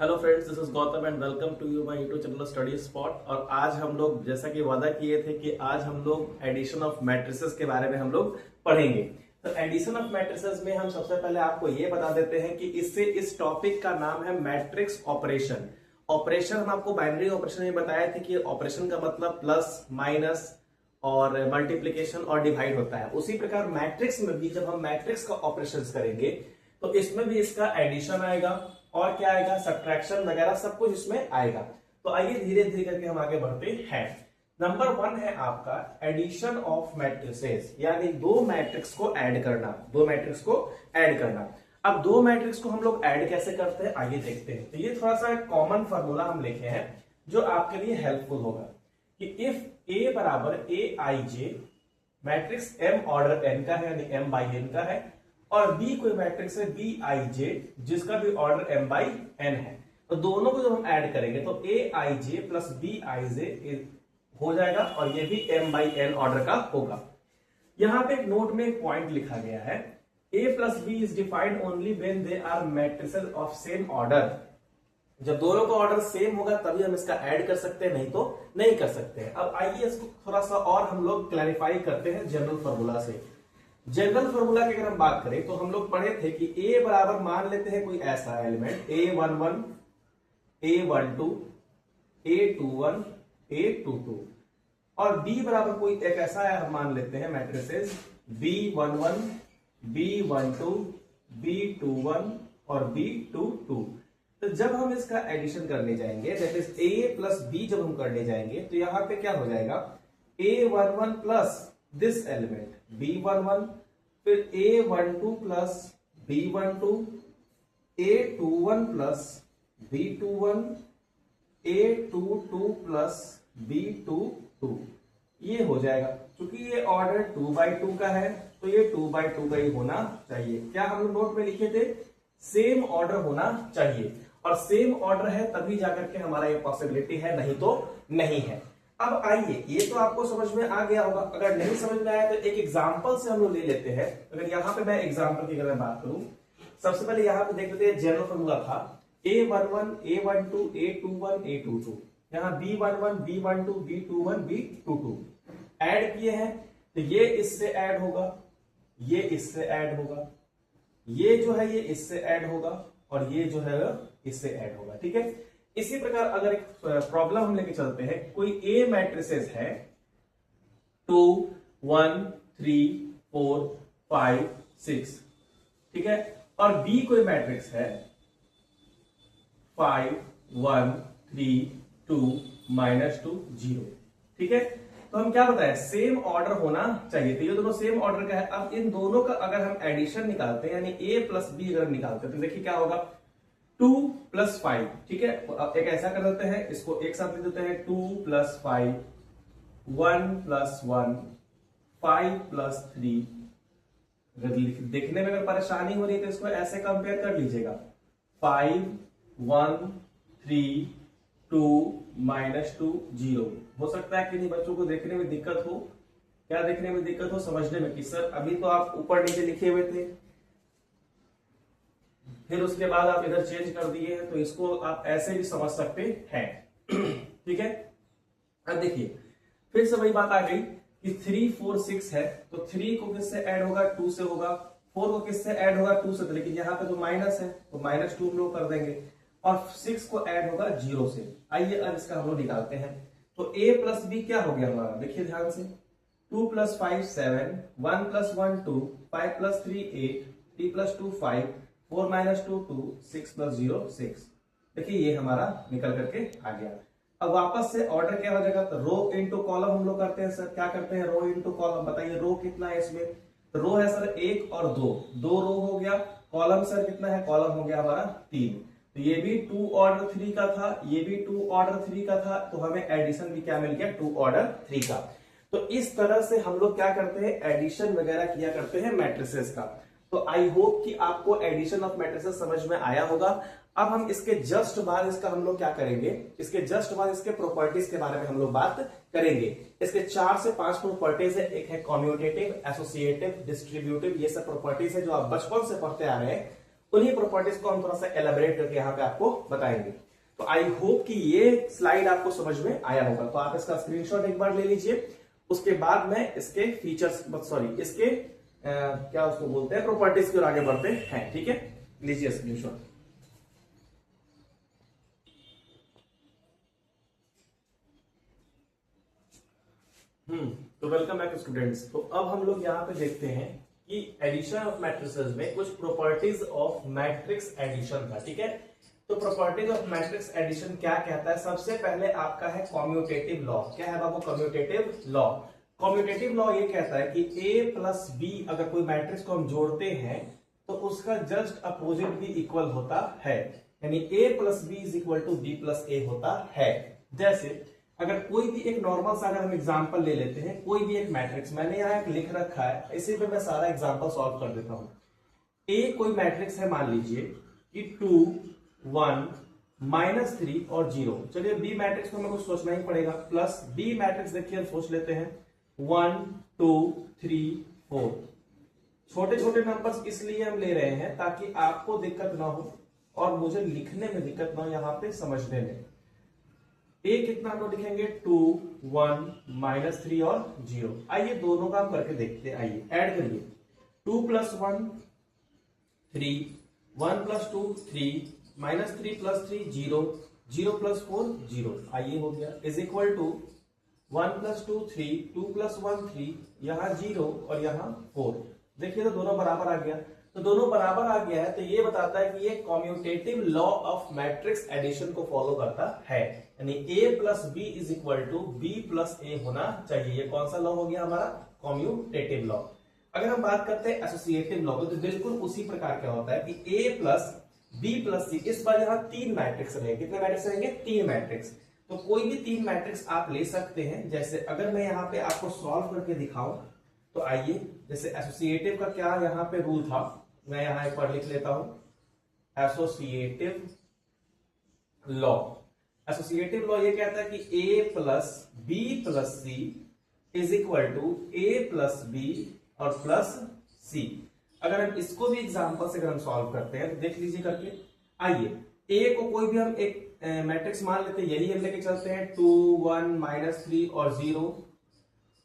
Hello friends, this is Gautam and welcome to you my YouTube channel study spot. और आज हम लोग जैसा कि वादा किए थे कि आज हम लोग एडिशन ऑफ मैट्रिसेस के बारे में हम लोग पढ़ेंगे। तो एडिशन ऑफ मैट्रिसेस में हम सबसे पहले आपको ये बता देते हैं कि इस टॉपिक का नाम है मैट्रिक्स ऑपरेशन। ऑपरेशन हम आपको बाइनरी ऑपरेशन में बताए थे कि ऑपरेशन का मतलब प्लस माइनस और मल्टीप्लीकेशन और डिवाइड होता है। उसी प्रकार मैट्रिक्स में भी जब हम मैट्रिक्स का ऑपरेशन करेंगे तो इसमें भी इसका एडिशन आएगा और क्या आएगा, सब्ट्रैक्शन वगैरह सब कुछ इसमें आएगा। तो आइए धीरे धीरे करके हम आगे बढ़ते हैं। नंबर 1 है आपका एडिशन ऑफ मैट्रिसेस, यानी दो मैट्रिक्स को ऐड करना। अब दो मैट्रिक्स को हम लोग ऐड कैसे करते हैं आइए देखते हैं। तो ये थोड़ा सा एक कॉमन फार्मूला हम लिखे हैं जो आपके लिए हेल्पफुल होगा कि इफ ए बराबर ए आई जे, मैट्रिक्स एम ऑर्डर एन का है यानी एम बाई एन का है, और बी कोई मैट्रिक्स है बी आई जे जिसका भी ऑर्डर एम बाई एन है, तो दोनों को जब हम ऐड करेंगे तो ए आई जे प्लस बी आई जे हो जाएगा और ये भी एम बाई एन ऑर्डर का होगा। यहां पे एक नोट में एक पॉइंट लिखा गया है, A plus B is defined only when they are matrices of same order. जब दोनों का ऑर्डर सेम होगा तभी हम इसका ऐड कर सकते हैं, नहीं तो नहीं कर सकते हैं। अब आइए इसको थोड़ा सा और हम लोग क्लैरिफाई करते हैं जनरल फॉर्मूला से। जनरल फॉर्मूला की अगर हम बात करें तो हम लोग पढ़े थे कि a बराबर मान लेते हैं कोई ऐसा element a11, a12, a21, a22, और b बराबर कोई एक ऐसा मान लेते हैं मैट्रिसेस b11, b12, b21 और b22। तो जब हम इसका एडिशन करने जाएंगे, that is a plus b जब हम करने जाएंगे तो यहां पे क्या हो जाएगा, a11 plus this element b11, फिर a12 plus b12, a21 plus b21, a22 plus b22, ये हो जाएगा। क्योंकि ये ऑर्डर 2x2 का है तो ये 2x2 का ही होना चाहिए। क्या हम लोग नोट में लिखे थे, सेम ऑर्डर होना चाहिए, और सेम ऑर्डर है तभी जाकर के हमारा ये पॉसिबिलिटी है, नहीं तो नहीं है। अब आइए, ये तो आपको समझ में आ गया होगा। अगर नहीं समझ में आया तो एक एग्जांपल से हम लोग ले लेते हैं। अगर यहां पे मैं एग्जांपल की अगर बात करूं, सबसे पहले यहां पे देख लेते हैं जनरल फॉर्मूला था a11, a12, a21, a22, यहां b11, b12, b21, b22 add किए हैं तो ये इससे ऐड होगा, ये इससे ऐड होगा, ये जो है ये इससे ऐड होगा और ये जो है इससे ऐड होगा। ठीक है, इसी प्रकार अगर एक प्रॉब्लम हम लेके चलते हैं, कोई ए मैट्रिसेस है 2, 1, 3, 4, 5, 6, ठीक है, और बी कोई मैट्रिक्स है 5, 1, 3, 2, -2, 0। ठीक है, तो हम क्या बताएं, सेम ऑर्डर होना चाहिए। तो ये दोनों सेम ऑर्डर का है। अब इन दोनों का अगर हम एडिशन निकालते हैं यानी a प्लस बी अगर निकालते हैं तो देखिए क्या होगा, 2 प्लस 5। ठीक है, एक ऐसा कर देते हैं, इसको एक साथ लिख देते हैं 2 प्लस 5, 1 प्लस 1, 5 प्लस 3। देखने में अगर परेशानी हो रही है तो इसको ऐसे कंपेयर कर लीजिएगा, 5, 1, 3, 2, -2, 0। हो सकता है कि नहीं बच्चों को देखने में दिक्कत हो, क्या देखने में दिक्कत हो, समझने में कि सर अभी तो आप ऊपर नीचे लिखे हुए थे, फिर उसके बाद आप इधर चेंज कर दिए हैं, तो इसको आप ऐसे भी समझ सकते हैं। ठीक है, अब देखिए फिर से वही बात आ गई कि 3, 4, 6 है तो 3 को किससे ऐड होगा, 2 से होगा, 4 को किससे ऐड होगा, 2 से। लेकिन यहाँ पे तो माइनस है तो -2 हम लोग कर देंगे, और 6 को ऐड होगा 0 से। आइए अब इसका हम लोग निकालते हैं। तो a प्लस बी क्या हो गया हमारा, देखिए ध्यान से, 2 plus 5 7, 1 plus 1 2, 5 plus 3 8, 3 plus 2 5, 4 -2 2, 6 plus 0 6। देखिए ये हमारा निकल करके आ गया। अब वापस से ऑर्डर क्या हो जाएगा, तो रो इनटू कॉलम हम लोग करते हैं। सर क्या करते हैं, रो इनटू कॉलम। बताइए रो कितना है इसमें, तो रो है सर 1 और 2, 2 रो हो गया। कॉलम सर कितना है, कॉलम हो गया हमारा 3। तो ये भी 2 ऑर्डर 3 का था, ये भी 2 ऑर्डर 3 का था, तो हमें एडिशन भी क्या मिल गया, 2 ऑर्डर 3 का। तो इस तरह से हम लोग क्या करते हैं, एडिशन वगैरह किया करते हैं मैट्रिसेस का। तो आई होप कि आपको एडिशन ऑफ मैट्रिसेस समझ में आया होगा। अब हम इसके जस्ट बाद इसका हम लोग क्या करेंगे, इसके जस्ट बाद इसके प्रॉपर्टीज के बारे में हम लोग बात करेंगे। इसके 4 से 5 प्रॉपर्टीज है। एक है कम्यूटेटिव, एसोसिएटिव, डिस्ट्रीब्यूटिव, ये सब प्रॉपर्टीज है जो आप बचपन से पढ़ते आ रहे हैं। उन्हीं प्रॉपर्टीज को हम थोड़ा सा एलाबोरेट करके यहाँ पे आपको बताएंगे। तो आई होप कि ये स्लाइड आपको समझ में आया होगा। तो आप इसका स्क्रीनशॉट एक बार ले लीजिए, उसके बाद में इसके फीचर्स इसके क्या उसको बोलते हैं प्रॉपर्टीज की ओर आगे बढ़ते हैं। ठीक है, लीजिए स्क्रीनशॉट। तो वेलकम बैक स्टूडेंट्स। तो अब हम लोग यहाँ पे देखते हैं कि एडिशन ऑफ मैट्रिसेस में कुछ प्रॉपर्टीज ऑफ मैट्रिक्स एडिशन का। ठीक है, तो प्रॉपर्टीज ऑफ मैट्रिक्स एडिशन क्या कहता है? सबसे पहले आपका है कम्यूटेटिव लॉ। क्या है बाबू? Commutative law. कम्यूटेटिव लॉ ये कहता है कि a प्लस बी, अगर कोई मैट्रिक्स को हम जोड़ते हैं तो उसका जस्ट अपोजिट भी इक्वल होता है, यानी a plus B is equal to B plus A होता है। जैसे अगर कोई भी एक नॉर्मल सा अगर हम एग्जांपल ले लेते हैं, कोई भी एक मैट्रिक्स, मैंने यहाँ एक लिख रखा है, इसी पे मैं सारा एग्जांपल सॉल्व कर देता हूं। a कोई मैट्रिक्स है, मान लीजिए कि 2 1 -3 और 0। चलिए बी मैट्रिक्स को हमें कुछ सोचना ही पड़ेगा। प्लस बी मैट्रिक्स देखिए हम सोच लेते हैं 1 2 3 4। छोटे छोटे नंबर्स इसलिए हम ले रहे हैं ताकि आपको दिक्कत ना हो और मुझे लिखने में दिक्कत ना हो, यहाँ पे समझने में। ए कितना हम लोग लिखेंगे? 2 1 -3 और 0। आइए दोनों काम करके देखते हैं। आइए ऐड करिए। 2 + 1 3, 1 + 2 3, -3 + 3 0, 0 + 4 0। आइए हो गया, इज इक्वल टू 1 + 2 3, 2 + 1 3, यहाँ 0 और यहाँ 4। देखिए तो दोनों बराबर आ गया। तो दोनों बराबर आ गया है तो ये बताता है कि ये commutative law of matrix addition को फॉलो करता है, यानी a plus B is equal to B plus A होना चाहिए। ये कौन सा लॉ हो गया हमारा? Commutative law. अगर हम बात करते हैं एसोसिएटिव लॉ, तो बिल्कुल उसी प्रकार क्या होता है कि a प्लस बी प्लस सी, इस बार यहाँ 3 मैट्रिक्स रहेंगे। कितने मैट्रिक्स रहेंगे? 3 मैट्रिक्स। तो कोई भी 3 मैट्रिक्स आप ले सकते हैं। जैसे अगर मैं यहाँ पे आपको सॉल्व करके दिखाऊं तो आइए, जैसे एसोसिएटिव का क्या यहाँ पे रूल था, मैं यहां एक बार लिख लेता हूं। एसोसिएटिव लॉ, एसोसिएटिव लॉ ये कहता है कि a plus B plus C is equal to a plus B और प्लस सी। अगर हम इसको भी एग्जांपल से अगर हम सॉल्व करते हैं तो देख लीजिए करके। आइए a को कोई भी हम एक मैट्रिक्स मान लेते हैं, यही हम लेके चलते हैं 2 1 -3 और 0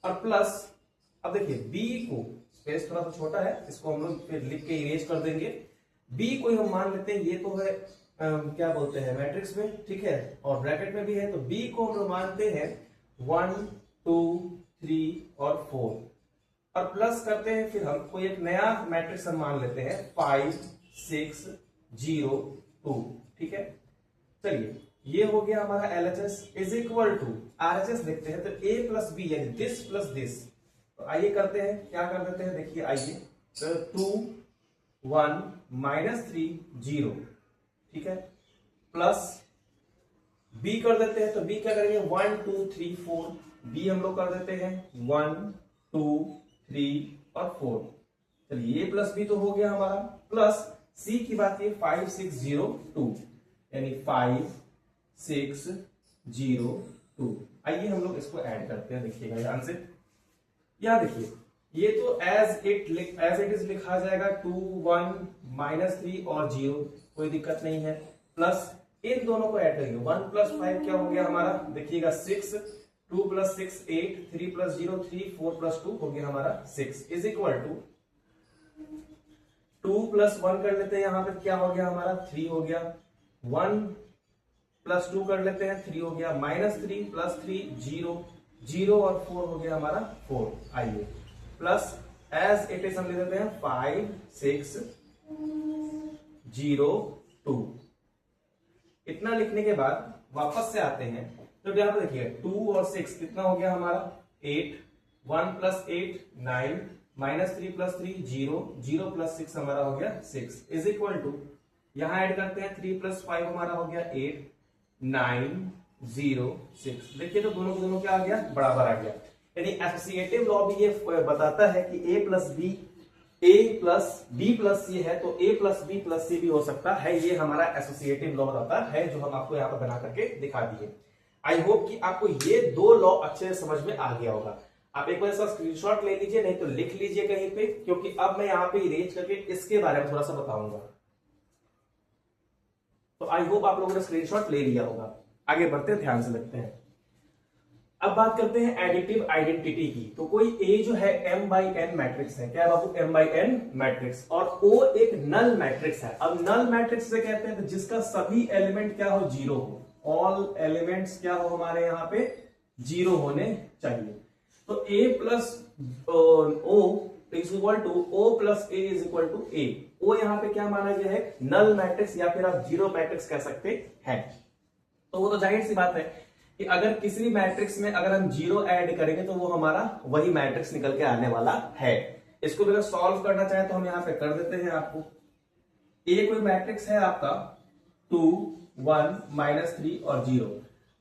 और प्लस। अब देखिए b को, स्पेस थोड़ा सा छोटा है, इसको हम लोग फिर लिख के इरेज कर देंगे। b को हम मान लेते हैं, ये तो है क्या बोलते हैं मैट्रिक्स में, ठीक है, और ब्रैकेट में भी है। तो b को हम लोग मानते हैं 1 2 3 और 4 और प्लस करते हैं। फिर हम कोई एक नया मैट्रिक्स हम मान लेते हैं 5 6 0 2। ठीक है, चलिए ये हो गया हमारा LHS is equal to RHS लिखते हैं। तो a प्लस बी यानी दिस प्लस दिस। तो आइए करते हैं, क्या कर देते हैं, देखिए आइए। तो 2 1 -3 0, ठीक है, प्लस b कर देते हैं। तो b क्या करेंगे? 1 2 3 4। b हम लोग कर देते हैं 1 2 3 और 4। चलिए a प्लस b तो हो गया हमारा। प्लस c की बात है 5 6 0 2, यानी 5 6 0 2। आइए हम लोग इसको ऐड करते हैं, देखिएगा ध्यान से। यहां देखिए, ये तो एज इट इज लिखा जाएगा 2 1 -3 और 0, कोई दिक्कत नहीं है। प्लस इन दोनों को ऐड करेंगे, 1 + 5 क्या हो गया हमारा? देखिएगा 6, 2 + 6 8, 3 + 0 3, 4 + 2 हो गया हमारा 6 इज इक्वल टू 2 + 1 कर लेते हैं, यहां पे क्या हो गया हमारा? 3 हो गया। 1 + 2 कर लेते हैं, 3 हो गया। -3 + 3 0, 0 और 4 हो गया हमारा 4। आइए प्लस एज इट इज हम ले लेते हैं 5 6 0 2। इतना लिखने के बाद वापस से आते हैं तो यहां पर देखिए 2 और 6 कितना हो गया हमारा? 8, 1 + 8 9, -3 + 3 0, 0 + 6 हमारा हो गया 6 इज इक्वल टू, यहां ऐड करते हैं 3 + 5 हमारा हो गया 8 9 0 6। देखिए तो दोनों को दोनों क्या आ गया? बराबर आ गया। यानी एसोसिएटिव लॉ भी ये बताता है कि a प्लस बी प्लस सी है तो a प्लस बी प्लस सी भी हो सकता है। ये हमारा एसोसिएटिव लॉ बताता है, जो हम आपको यहाँ पर बना करके दिखा दिए। आई होप कि आपको ये 2 लॉ अच्छे से समझ में आ गया होगा। आप एक बार इसका स्क्रीनशॉट ले लीजिए, नहीं तो लिख लीजिए कहीं पे, क्योंकि अब मैं यहाँ पे इरेज करके इसके बारे में थोड़ा सा बताऊंगा। तो आई होप आप लोगों ने स्क्रीनशॉट ले लिया होगा। आगे बढ़ते हैं, ध्यान से लगते हैं। अब बात करते हैं एडिटिव आइडेंटिटी की। तो कोई ए जो है m/n मैट्रिक्स है, क्या है बाबू, m/n मैट्रिक्स, और ओ एक नल मैट्रिक्स है। अब नल मैट्रिक्स से कहते हैं तो जिसका सभी एलिमेंट क्या हो, जीरो हो, ऑल एलिमेंट्स क्या हो हमारे यहाँ पे जीरो होने चाहिए। तो a plus O is equal to O plus A is equal to A. O यहाँ पे क्या माना गया है, नल मैट्रिक्स या फिर आप जीरो मैट्रिक्स कह सकते हैं। तो वो तो जाहिर सी बात है कि अगर किसी भी मैट्रिक्स में अगर हम जीरो ऐड करेंगे तो वो हमारा वही मैट्रिक्स निकल के आने वाला है। इसको भी अगर सॉल्व करना चाहे तो हम यहां पे कर देते हैं। आपको ए कोई मैट्रिक्स है आपका 2 1 -3 और 0।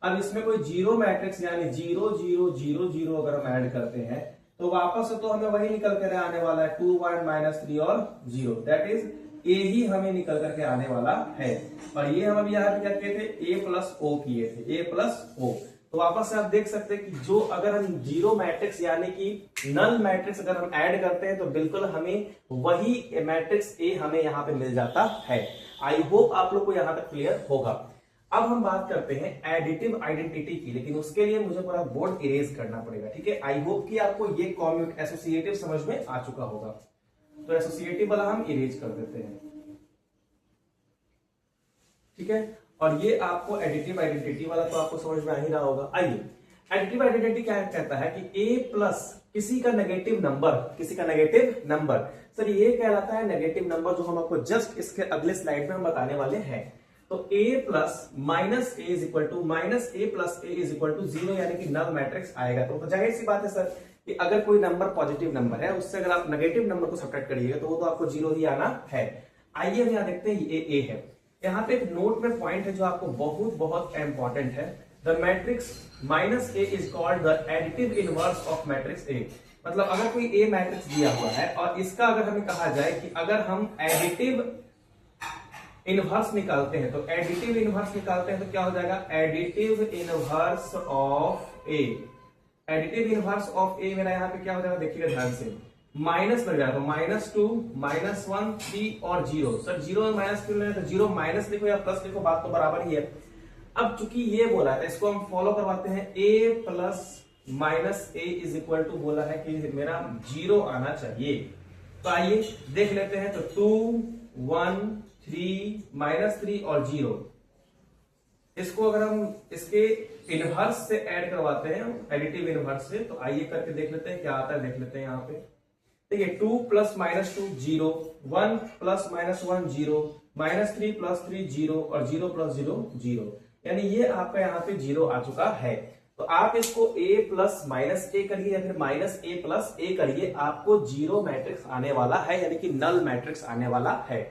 अब इसमें कोई जीरो मैट्रिक्स यानी 0 0 0 0 अगर हम ऐड करते हैं तो वापस से तो हमें वही निकल कर आने वाला है 2 1 -3 और 0, दैट इज ए ही हमें निकल करके आने वाला है। और ये हम अभी यहाँ पे क्या किए थे, ए प्लस ओ किए थे, ए प्लस ओ। तो वापस से आप देख सकते हैं कि जो अगर हम जीरो मैट्रिक्स यानी कि नल मैट्रिक्स अगर हम ऐड करते हैं तो बिल्कुल हमें वही मैट्रिक्स ए हमें यहाँ पे मिल जाता है। आई होप आप लोग को यहां तक क्लियर होगा। अब हम बात करते हैं एडिटिव आइडेंटिटी की, लेकिन उसके लिए मुझे पूरा बोर्ड इरेज करना पड़ेगा, ठीक है। आई होप कि आपको ये कॉम्यूट एसोसिएटिव समझ में आ चुका होगा। तो एसोसिएटिव वाला हम इरेज कर देते हैं, ठीक है। और ये आपको एडिटिव आइडेंटिटी वाला तो आपको समझ में आ ही रहा होगा। आइए, एडिटिव आइडेंटिटी क्या कहता है कि ए प्लस किसी का नेगेटिव नंबर, किसी का नेगेटिव नंबर, सर ये कहलाता है नेगेटिव नंबर, जो हम आपको जस्ट इसके अगले स्लाइड में हम बताने वाले हैं। तो a plus minus A is equal to minus A plus A is equal to 0 यानी कि नल मैट्रिक्स आएगा। तो जाहिर सी बात है सर कि अगर कोई नंबर पॉजिटिव नंबर है उससे अगर आप नेगेटिव नंबर को सब्ट्रैक्ट करिएगा तो वो तो आपको 0 ही आना है। आइए हम यहाँ देखते हैं, ये ए है। यहाँ पे एक नोट में पॉइंट है जो आपको बहुत बहुत इंपॉर्टेंट है। The matrix minus A is called the additive inverse of matrix A. मतलब अगर कोई ए मैट्रिक्स दिया हुआ है और इसका अगर हमें कहा जाए कि अगर हम एडिटिव इनवर्स निकालते हैं, तो एडिटिव इनवर्स निकालते हैं तो क्या हो जाएगा, additive inverse of A. Additive inverse of A मेरा यहाँ पे क्या हो जाएगा, देखिएगा ध्यान से, माइनस लग जाएगा, -2 -1 3 और 0। सर 0 में माइनस क्यों लेना, तो 0 माइनस लिखो या प्लस लिखो, बात तो बराबर ही है। अब चूंकि ये बोला है इसको हम फॉलो करवाते हैं, a plus minus A is equal to बोला है कि मेरा 0 आना चाहिए। तो आइए देख लेते हैं। तो 2 1 3 -3 और 0, इसको अगर हम इसके इनवर्स से ऐड करवाते हैं, एडिटिव इनवर्स से, तो आइए करके देख लेते हैं क्या आता है। देख लेते हैं यहाँ पे, देखिए 2 प्लस -2 0, 1 प्लस -1 0, -3 प्लस 3 0 और 0 प्लस 0 0, यानी ये आपका यहाँ पे 0 आ चुका है। तो आप इसको a प्लस माइनस ए करिए या फिर माइनस ए प्लस ए करिए, आपको 0 मैट्रिक्स आने वाला है, यानी कि नल मैट्रिक्स आने वाला है।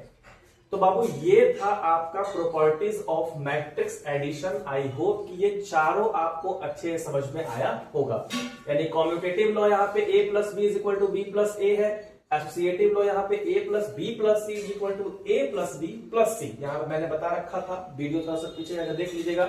तो बाबू ये था आपका properties of matrix addition. I hope कि ये चारों आपको अच्छे समझ में आया होगा। यानी कॉम्यूटेटिव लॉ यहाँ पे a plus B is equal to B plus A है, एसोसिएटिव लॉ यहाँ पे a plus B plus C is equal to A plus B plus C, यहाँ पे मैंने बता रखा था, वीडियो थोड़ा सा पीछे जाकर देख लीजिएगा।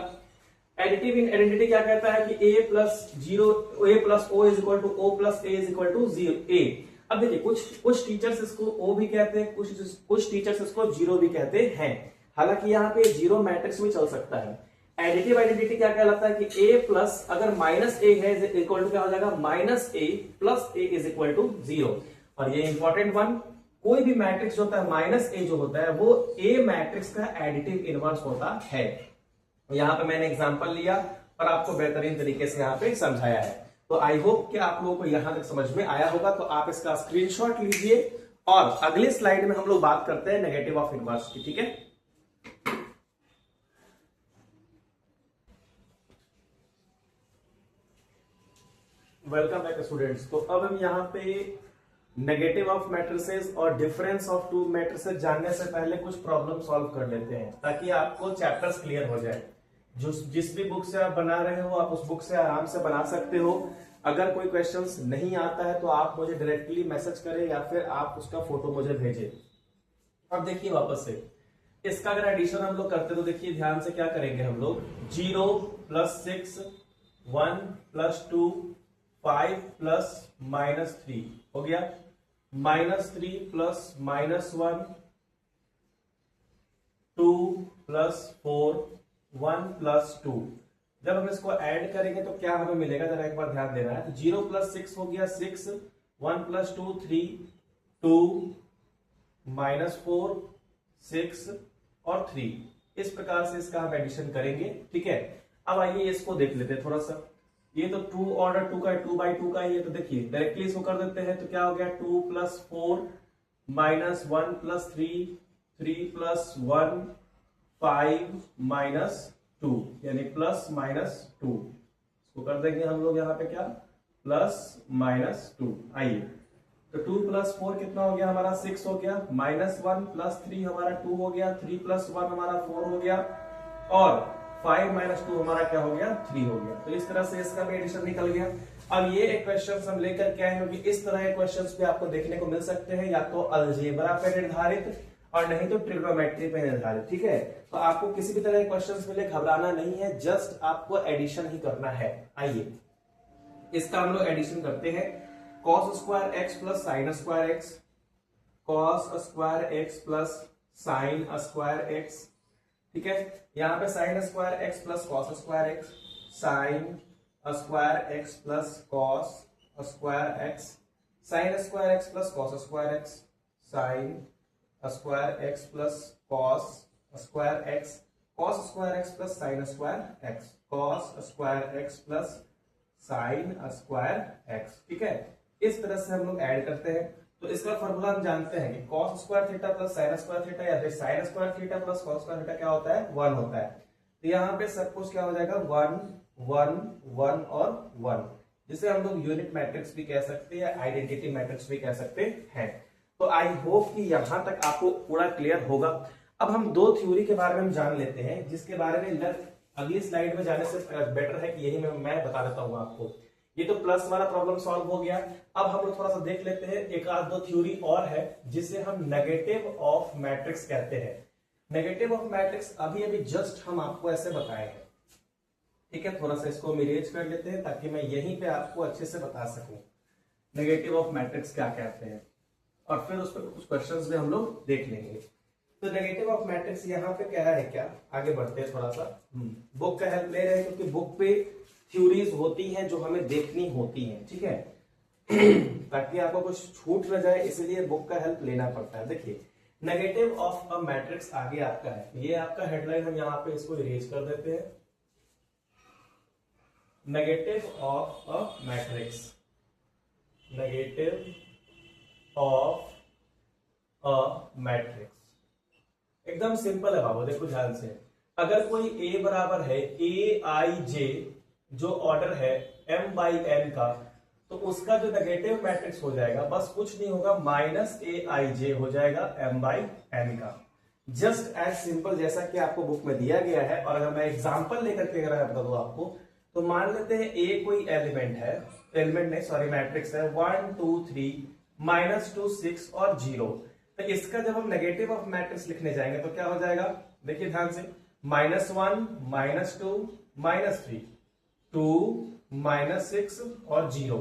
एडिटिव आइडेंटिटी क्या कहता है कि a plus 0 a plus o is equal to o plus a is equal to 0 a। अब देखिए कुछ टीचर्स इसको ओ भी कहते हैं, कुछ टीचर्स इसको 0 भी कहते हैं। हालांकि यहाँ पे 0 मैट्रिक्स भी चल सकता है। एडिटिव आइडेंटिटी क्या कहलाता है कि a प्लस अगर माइनस ए है इक्वल टू क्या हो जाएगा, minus A plus A is equal to 0। और ये इंपॉर्टेंट वन, कोई भी मैट्रिक्स जो होता है माइनस ए जो होता है वो ए मैट्रिक्स का एडिटिव इनवर्स होता है। यहाँ पे मैंने एग्जांपल लिया और आपको बेहतरीन तरीके से यहाँ पे समझाया है। तो आई होप कि आप लोगों को यहां तक समझ में आया होगा। तो आप इसका स्क्रीनशॉट लीजिए और अगले स्लाइड में हम लोग बात करते हैं नेगेटिव ऑफ इनवर्स की, ठीक है। Welcome back students. तो अब हम यहाँ पे नेगेटिव ऑफ मैट्रिसेस और डिफरेंस ऑफ टू मैट्रिसेस जानने से पहले कुछ प्रॉब्लम सॉल्व कर लेते हैं, ताकि आपको चैप्टर्स क्लियर हो जाए। जिस भी बुक से आप बना रहे हो आप उस बुक से आराम से बना सकते हो। अगर कोई क्वेश्चंस नहीं आता है तो आप मुझे डायरेक्टली मैसेज करें या फिर आप उसका फोटो मुझे भेजें। अब देखिए वापस से इसका अगर एडिशन हम लोग करते तो देखिए ध्यान से क्या करेंगे हम लोग, 0 प्लस 6 1 प्लस 2 5 प्लस -3 हो गया, -3 प्लस -1 2 प्लस 4 1 प्लस 2। जब हम इसको ऐड करेंगे तो क्या हमें मिलेगा, जरा एक बार ध्यान देना है। 0 प्लस 6 हो गया 6, 1 प्लस 2 3, 2 माइनस 4 6 और 3। इस प्रकार से इसका हम एडिशन करेंगे, ठीक है। अब आइए इसको देख लेते हैं थोड़ा सा। ये तो 2 ऑर्डर 2 का है, 2 बाई 2 का ही है, तो देखिए डायरेक्टली इसको कर देते हैं। तो क्या हो गया, 2 plus 4 minus 1 plus 3, 3 plus 1 5 minus 2, यानी प्लस माइनस 2। इसको कर देंगे हम लोग यहाँ पे क्या, प्लस माइनस 2। आइए, तो 2 प्लस 4 कितना हो गया हमारा, 6 हो गया, माइनस 1 प्लस 3 हमारा 2 हो गया, 3 प्लस 1 हमारा 4 हो गया, और 5 माइनस 2 हमारा क्या हो गया, 3 हो गया। तो इस तरह से इसका भी एडिशन निकल गया। अब ये एक क्वेश्चन हम लेकर के आए हैं कि इस तरह के क्वेश्चंस भी आपको देखने को मिल सकते हैं, या तो अलजेब्रा पे निर्धारित और नहीं तो ट्रिग्नोमेट्री पे निर्धारित, ठीक है। तो आपको किसी भी तरह के क्वेश्चंस मिले घबराना नहीं है, जस्ट आपको एडिशन ही करना है। आइए इसका हम लोग एडिशन करते हैं। Cos square x plus sine square x, cos square x plus sine square x, ठीक है। यहां पे sine square x plus cos square x, sine square x plus cos square x, sine square x plus cos square x, sine square x plus cos square x, cos square x plus sine square x, cos square x plus sine square x, ठीक है। इस तरह से हम लोग add करते हैं। तो इसका फॉर्मूला हम जानते हैं कि cos square theta plus sine square theta, या फिर sine square theta plus cos square theta क्या होता है, 1 होता है। तो यहाँ पे सब कुछ क्या हो जाएगा, 1 1 1 और 1, जिसे हम लोग यूनिट मैट्रिक्स भी कह सकते हैं या आइडेंटिटी मैट्रिक्स भी कह सकते हैं। तो आई होप कि यहां तक आपको पूरा क्लियर होगा। अब हम दो थ्योरी के बारे में हम जान लेते हैं, जिसके बारे में अगली स्लाइड में जाने से बेटर है कि यही मैं बता देता हूं आपको। ये तो प्लस वाला प्रॉब्लम सॉल्व हो गया। अब हम लोग थोड़ा सा देख लेते हैं, एक आध दो थ्योरी और है जिसे हम नेगेटिव ऑफ मैट्रिक्स कहते हैं। नेगेटिव ऑफ मैट्रिक्स अभी अभी जस्ट हम आपको ऐसे बताए हैं, ठीक है। थोड़ा सा इसको हम इरेज कर लेते हैं ताकि मैं यहीं पे आपको अच्छे से बता सकूं नेगेटिव ऑफ मैट्रिक्स क्या कहते हैं, और फिर उस पर कुछ क्वेश्चंस भी हम लोग देख लेंगे। तो नेगेटिव ऑफ मैट्रिक्स यहाँ पे क्या है, क्या आगे बढ़ते हैं थोड़ा सा। बुक का हेल्प ले रहे हैं क्योंकि बुक पे थ्योरीज होती हैं जो हमें देखनी होती हैं, ठीक है ताकि आपको कुछ छूट न जाए, इसलिए बुक का हेल्प लेना पड़ता है। देखिए नेगेटिव ऑफ अ मैट्रिक्स आगे आपका है, ये आपका हेडलाइन, हम यहाँ पे इसको इरेज कर देते हैं। Negative of a matrix, negative of a matrix एकदम सिंपल है बाबू, देखो ध्यान से। अगर कोई ए बराबर है ए आई जे, जो ऑर्डर है m बाई n का, तो उसका जो नेगेटिव मैट्रिक्स हो जाएगा बस कुछ नहीं होगा, माइनस ए आई जे हो जाएगा m बाई n का। जस्ट एज सिंपल जैसा कि आपको बुक में दिया गया है। और अगर मैं एग्जांपल लेकर के अगर बता दूं आपको, तो मान लेते हैं ए कोई एलिमेंट है, एलिमेंट नहीं सॉरी मैट्रिक्स है 1 2 3 -2 6 और 0। तो इसका जब हम नेगेटिव ऑफ मैट्रिक्स लिखने जाएंगे तो क्या हो जाएगा, देखिए ध्यान से, -1 -2 -3 2 -6 और 0।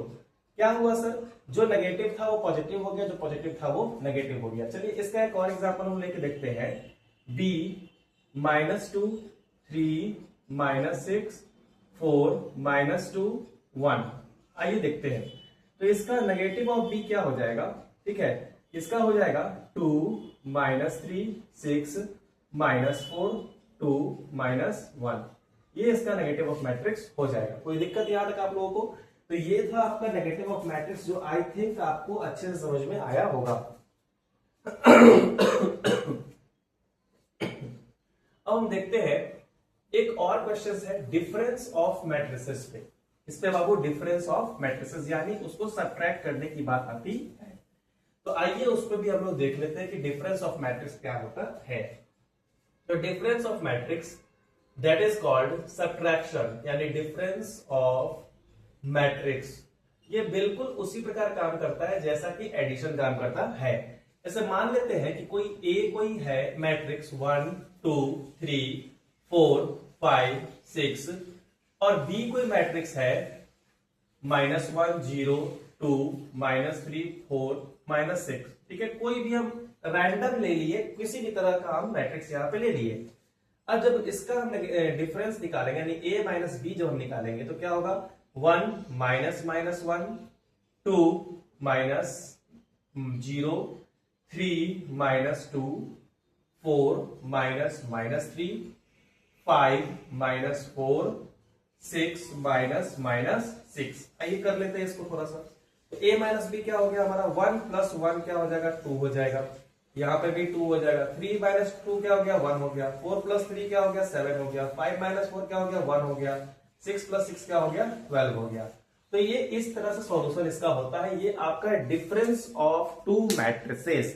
क्या हुआ सर, जो नेगेटिव था वो पॉजिटिव हो गया, जो पॉजिटिव था वो नेगेटिव हो गया। चलिए इसका एक और एग्जांपल हम लेके देखते हैं। b -2 3 -6 4 -2 1। आइए देखते हैं। तो इसका नेगेटिव ऑफ b क्या हो जाएगा, ठीक है, इसका हो जाएगा 2 -3 6 -4 2 -1। ये इसका नेगेटिव ऑफ मैट्रिक्स हो जाएगा। कोई दिक्कत यहां तक आप लोगों को? तो ये था आपका नेगेटिव ऑफ मैट्रिक्स, जो आई थिंक आपको अच्छे से समझ में आया होगा। अब हम देखते हैं एक और क्वेश्चन है डिफरेंस ऑफ मैट्रिसेस पे। इस पे बाबू डिफरेंस ऑफ मैट्रिसेस यानी उसको सब्ट्रैक्ट करने की बात आती है। तो आइए उस पर भी हम लोग देख लेते हैं कि डिफरेंस ऑफ मैट्रिक्स क्या होता है। तो difference of matrix that is called subtraction, यानी डिफरेंस ऑफ मैट्रिक्स। ये बिल्कुल उसी प्रकार काम करता है जैसा कि एडिशन काम करता है। ऐसे मान लेते हैं कि कोई है मैट्रिक्स 1 2 3 4 5 6 और बी कोई मैट्रिक्स है -1 0 2 -3 4 -6, ठीक है। कोई भी हम रैंडम ले लिए, किसी भी तरह का हम मैट्रिक्स यहाँ पे ले लिए। अब जब इसका हम डिफरेंस निकालेंगे यानी ए माइनस बी जब हम निकालेंगे तो क्या होगा, 1 minus minus 1, 2 minus 0, 3 minus 2, 4 minus minus 3, 5 minus 4, 6 minus minus 6। आइए कर लेते हैं इसको थोड़ा सा। तो a माइनस बी क्या हो गया हमारा, 1 प्लस 1 क्या हो जाएगा, 2 हो जाएगा। यहाँ पे भी 2 हो जाएगा। 3 माइनस 2 क्या हो गया, 1 हो गया। 4 प्लस 3 क्या हो गया, 7 हो गया। 5 माइनस 4 क्या हो गया, 1 हो गया। 6 प्लस 6 क्या हो गया, 12 हो गया। तो ये इस तरह से सॉल्यूशन इसका होता है। ये आपका difference of to matrices.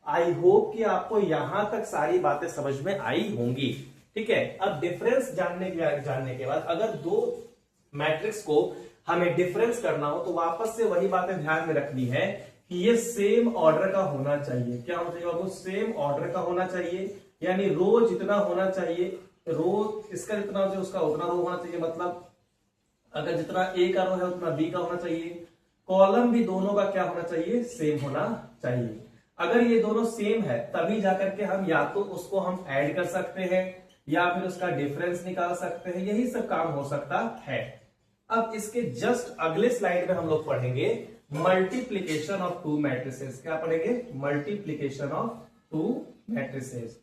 I hope कि आपको यहां तक सारी बातें समझ में आई होंगी। ठीक है, अब डिफरेंस जानने के बाद अगर दो मैट्रिक्स को हमें डिफरेंस करना हो तो वापस से वही बातें ध्यान में रखनी है कि ये सेम ऑर्डर का होना चाहिए। क्या होना चाहिए बाबू, सेम ऑर्डर का होना चाहिए। यानी रो जितना होना चाहिए, रो इसका जितना होना चाहिए उसका उतना रो होना चाहिए। मतलब अगर जितना ए का रो है उतना बी का होना चाहिए। कॉलम भी दोनों का क्या होना चाहिए, सेम होना चाहिए। अगर ये दोनों सेम है तभी जाकर के हम या तो उसको हम ऐड कर सकते हैं या फिर उसका डिफरेंस निकाल सकते हैं। यही सब काम हो सकता है। अब इसके जस्ट अगले स्लाइड में हम लोग पढ़ेंगे मल्टीप्लीकेशन ऑफ टू मैट्रिसेस। क्या पढ़ेंगे, मल्टीप्लीकेशन ऑफ टू मैट्रिसेस।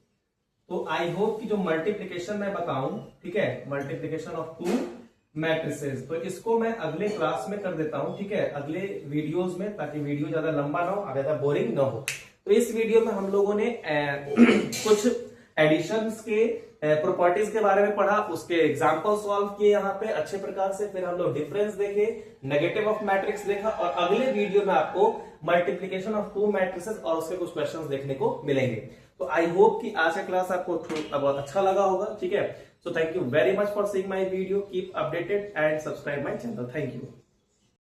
तो आई होप कि जो मल्टीप्लीकेशन मैं बताऊं, ठीक है, मल्टीप्लीकेशन ऑफ टू मैट्रिसेस, तो इसको मैं अगले क्लास में कर देता हूं। ठीक है, अगले वीडियोस में, ताकि वीडियो ज्यादा लंबा ना हो, ज्यादा बोरिंग ना हो। तो इस वीडियो में हम लोगों ने कुछ एडिशंस के प्रॉपर्टीज के बारे में पढ़ा, उसके एग्जांपल सॉल्व किए यहाँ पे अच्छे प्रकार से। फिर हम लोग डिफरेंस देखे, नेगेटिव ऑफ मैट्रिक्स देखा, और अगले वीडियो में आपको मल्टीप्लीकेशन ऑफ टू मैट्रिसेस और उसके कुछ क्वेश्चंस देखने को मिलेंगे। तो आई होप कि आज का क्लास आपको बहुत अच्छा लगा होगा। ठीक है, so thank you very much for seeing my video. Keep updated and subscribe my channel. Thank you.